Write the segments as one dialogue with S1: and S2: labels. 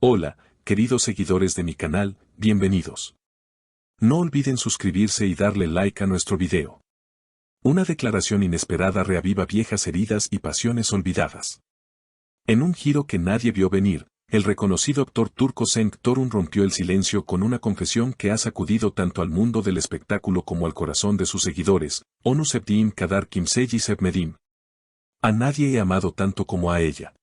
S1: Hola, queridos seguidores de mi canal, bienvenidos. No olviden suscribirse y darle like a nuestro video. Una declaración inesperada reaviva viejas heridas y pasiones olvidadas. En un giro que nadie vio venir, el reconocido actor turco Cenk Torun rompió el silencio con una confesión que ha sacudido tanto al mundo del espectáculo como al corazón de sus seguidores. Onu sevdiğim kadar kimseyi sevmedim. A nadie he amado tanto como a ella.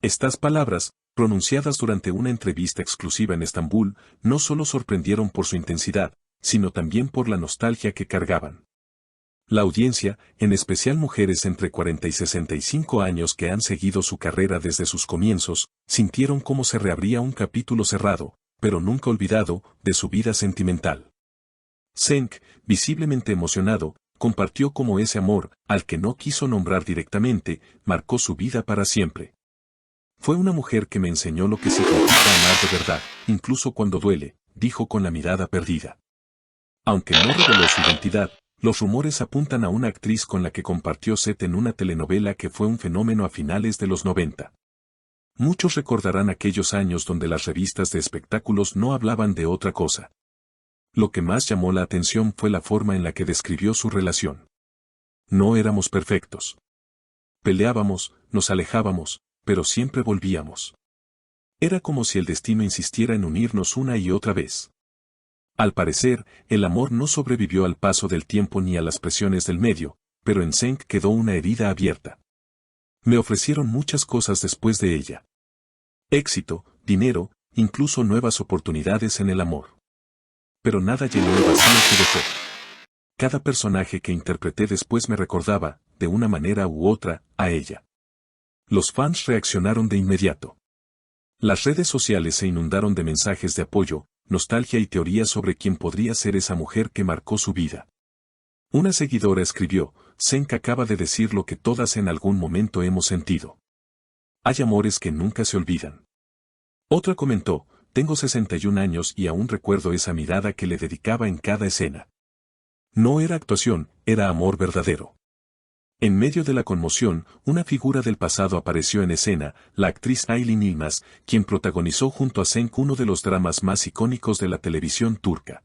S1: Estas palabras, pronunciadas durante una entrevista exclusiva en Estambul, no solo sorprendieron por su intensidad, sino también por la nostalgia que cargaban. La audiencia, en especial mujeres entre 40 y 65 años que han seguido su carrera desde sus comienzos, sintieron cómo se reabría un capítulo cerrado, pero nunca olvidado, de su vida sentimental. Cenk, visiblemente emocionado, compartió cómo ese amor, al que no quiso nombrar directamente, marcó su vida para siempre. Fue una mujer que me enseñó lo que significa amar de verdad, incluso cuando duele, dijo con la mirada perdida. Aunque no reveló su identidad, los rumores apuntan a una actriz con la que compartió set en una telenovela que fue un fenómeno a finales de los 90. Muchos recordarán aquellos años donde las revistas de espectáculos no hablaban de otra cosa. Lo que más llamó la atención fue la forma en la que describió su relación. No éramos perfectos. Peleábamos, nos alejábamos, pero siempre volvíamos. Era como si el destino insistiera en unirnos una y otra vez. Al parecer, el amor no sobrevivió al paso del tiempo ni a las presiones del medio, pero en Cenk quedó una herida abierta. Me ofrecieron muchas cosas después de ella. Éxito, dinero, incluso nuevas oportunidades en el amor. Pero nada llenó el vacío que dejó. Cada personaje que interpreté después me recordaba, de una manera u otra, a ella. Los fans reaccionaron de inmediato. Las redes sociales se inundaron de mensajes de apoyo, nostalgia y teorías sobre quién podría ser esa mujer que marcó su vida. Una seguidora escribió: Cenk acaba de decir lo que todas en algún momento hemos sentido. Hay amores que nunca se olvidan. Otra comentó: tengo 61 años y aún recuerdo esa mirada que le dedicaba en cada escena. No era actuación, era amor verdadero. En medio de la conmoción, una figura del pasado apareció en escena, la actriz Aylin Yilmaz, quien protagonizó junto a Cenk uno de los dramas más icónicos de la televisión turca.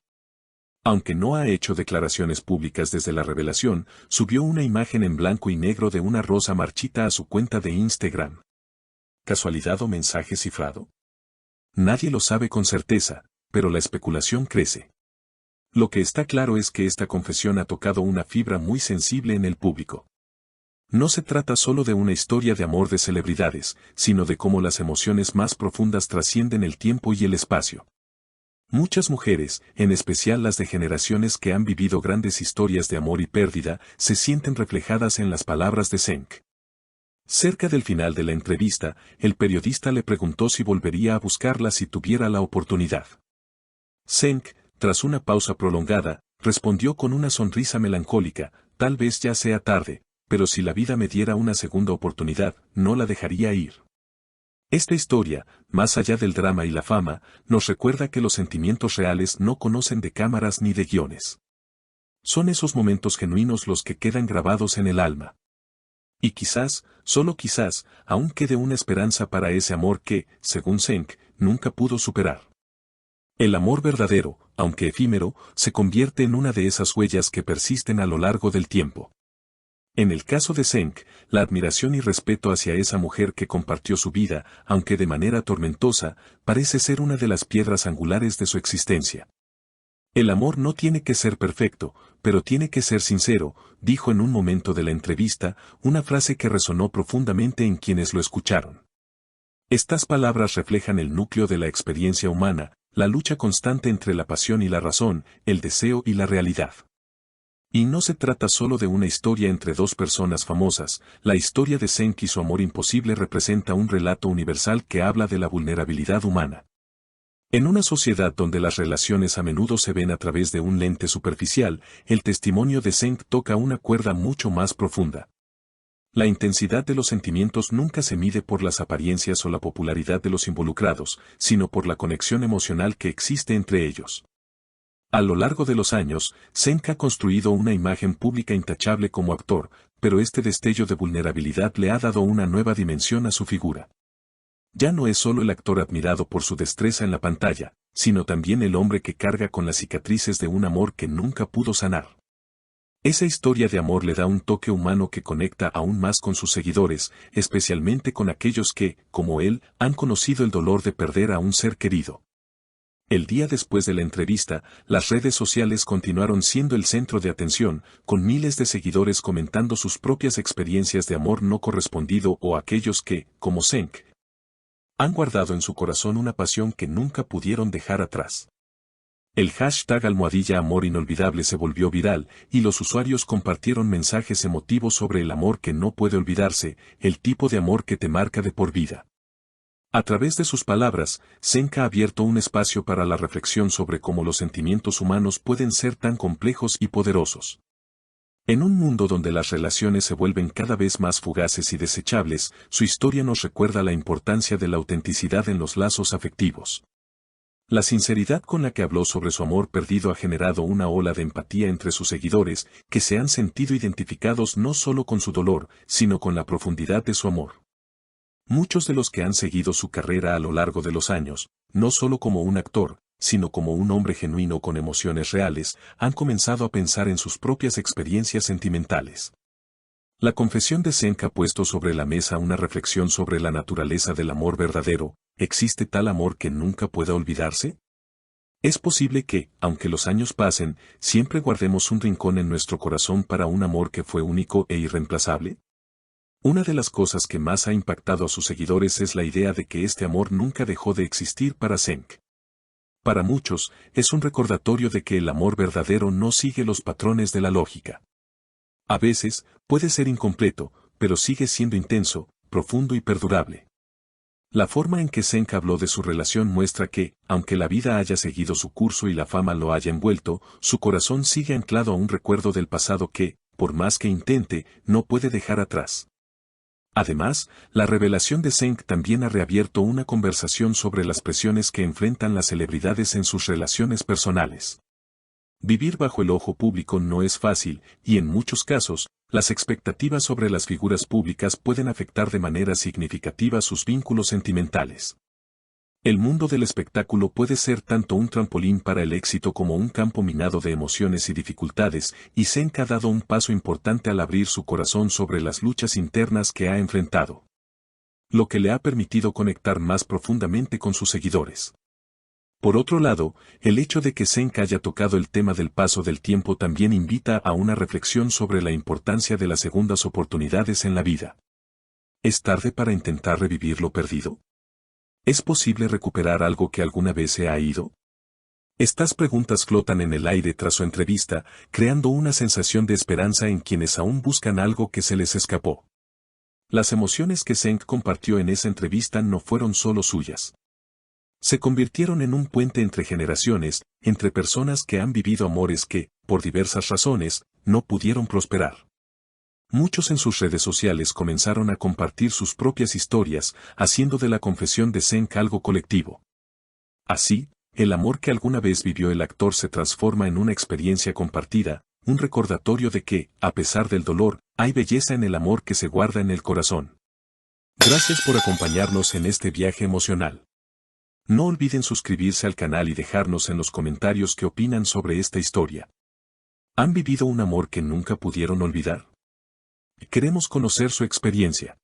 S1: Aunque no ha hecho declaraciones públicas desde la revelación, subió una imagen en blanco y negro de una rosa marchita a su cuenta de Instagram. ¿Casualidad o mensaje cifrado? Nadie lo sabe con certeza, pero la especulación crece. Lo que está claro es que esta confesión ha tocado una fibra muy sensible en el público. No se trata solo de una historia de amor de celebridades, sino de cómo las emociones más profundas trascienden el tiempo y el espacio. Muchas mujeres, en especial las de generaciones que han vivido grandes historias de amor y pérdida, se sienten reflejadas en las palabras de Cenk. Cerca del final de la entrevista, el periodista le preguntó si volvería a buscarla si tuviera la oportunidad. Cenk, tras una pausa prolongada, respondió con una sonrisa melancólica: tal vez ya sea tarde, pero si la vida me diera una segunda oportunidad, no la dejaría ir. Esta historia, más allá del drama y la fama, nos recuerda que los sentimientos reales no conocen de cámaras ni de guiones. Son esos momentos genuinos los que quedan grabados en el alma. Y quizás, solo quizás, aún quede una esperanza para ese amor que, según Cenk, nunca pudo superar. El amor verdadero, aunque efímero, se convierte en una de esas huellas que persisten a lo largo del tiempo. En el caso de Cenk, la admiración y respeto hacia esa mujer que compartió su vida, aunque de manera tormentosa, parece ser una de las piedras angulares de su existencia. El amor no tiene que ser perfecto, pero tiene que ser sincero, dijo en un momento de la entrevista, una frase que resonó profundamente en quienes lo escucharon. Estas palabras reflejan el núcleo de la experiencia humana, la lucha constante entre la pasión y la razón, el deseo y la realidad. Y no se trata solo de una historia entre dos personas famosas, la historia de Cenk y su amor imposible representa un relato universal que habla de la vulnerabilidad humana. En una sociedad donde las relaciones a menudo se ven a través de un lente superficial, el testimonio de Cenk toca una cuerda mucho más profunda. La intensidad de los sentimientos nunca se mide por las apariencias o la popularidad de los involucrados, sino por la conexión emocional que existe entre ellos. A lo largo de los años, Cenk ha construido una imagen pública intachable como actor, pero este destello de vulnerabilidad le ha dado una nueva dimensión a su figura. Ya no es solo el actor admirado por su destreza en la pantalla, sino también el hombre que carga con las cicatrices de un amor que nunca pudo sanar. Esa historia de amor le da un toque humano que conecta aún más con sus seguidores, especialmente con aquellos que, como él, han conocido el dolor de perder a un ser querido. El día después de la entrevista, las redes sociales continuaron siendo el centro de atención, con miles de seguidores comentando sus propias experiencias de amor no correspondido o aquellos que, como Cenk, han guardado en su corazón una pasión que nunca pudieron dejar atrás. El hashtag #amor inolvidable se volvió viral, y los usuarios compartieron mensajes emotivos sobre el amor que no puede olvidarse, el tipo de amor que te marca de por vida. A través de sus palabras, Cenk ha abierto un espacio para la reflexión sobre cómo los sentimientos humanos pueden ser tan complejos y poderosos. En un mundo donde las relaciones se vuelven cada vez más fugaces y desechables, su historia nos recuerda la importancia de la autenticidad en los lazos afectivos. La sinceridad con la que habló sobre su amor perdido ha generado una ola de empatía entre sus seguidores, que se han sentido identificados no solo con su dolor, sino con la profundidad de su amor. Muchos de los que han seguido su carrera a lo largo de los años, no solo como un actor, sino como un hombre genuino con emociones reales, han comenzado a pensar en sus propias experiencias sentimentales. La confesión de Cenk ha puesto sobre la mesa una reflexión sobre la naturaleza del amor verdadero. ¿Existe tal amor que nunca pueda olvidarse? ¿Es posible que, aunque los años pasen, siempre guardemos un rincón en nuestro corazón para un amor que fue único e irreemplazable? Una de las cosas que más ha impactado a sus seguidores es la idea de que este amor nunca dejó de existir para Cenk. Para muchos, es un recordatorio de que el amor verdadero no sigue los patrones de la lógica. A veces, puede ser incompleto, pero sigue siendo intenso, profundo y perdurable. La forma en que Cenk habló de su relación muestra que, aunque la vida haya seguido su curso y la fama lo haya envuelto, su corazón sigue anclado a un recuerdo del pasado que, por más que intente, no puede dejar atrás. Además, la revelación de Cenk también ha reabierto una conversación sobre las presiones que enfrentan las celebridades en sus relaciones personales. Vivir bajo el ojo público no es fácil, y en muchos casos, las expectativas sobre las figuras públicas pueden afectar de manera significativa sus vínculos sentimentales. El mundo del espectáculo puede ser tanto un trampolín para el éxito como un campo minado de emociones y dificultades, y Cenk ha dado un paso importante al abrir su corazón sobre las luchas internas que ha enfrentado, lo que le ha permitido conectar más profundamente con sus seguidores. Por otro lado, el hecho de que Cenk haya tocado el tema del paso del tiempo también invita a una reflexión sobre la importancia de las segundas oportunidades en la vida. ¿Es tarde para intentar revivir lo perdido? ¿Es posible recuperar algo que alguna vez se ha ido? Estas preguntas flotan en el aire tras su entrevista, creando una sensación de esperanza en quienes aún buscan algo que se les escapó. Las emociones que Cenk compartió en esa entrevista no fueron solo suyas. Se convirtieron en un puente entre generaciones, entre personas que han vivido amores que, por diversas razones, no pudieron prosperar. Muchos en sus redes sociales comenzaron a compartir sus propias historias, haciendo de la confesión de Cenk algo colectivo. Así, el amor que alguna vez vivió el actor se transforma en una experiencia compartida, un recordatorio de que, a pesar del dolor, hay belleza en el amor que se guarda en el corazón. Gracias por acompañarnos en este viaje emocional. No olviden suscribirse al canal y dejarnos en los comentarios qué opinan sobre esta historia. ¿Han vivido un amor que nunca pudieron olvidar? Queremos conocer su experiencia.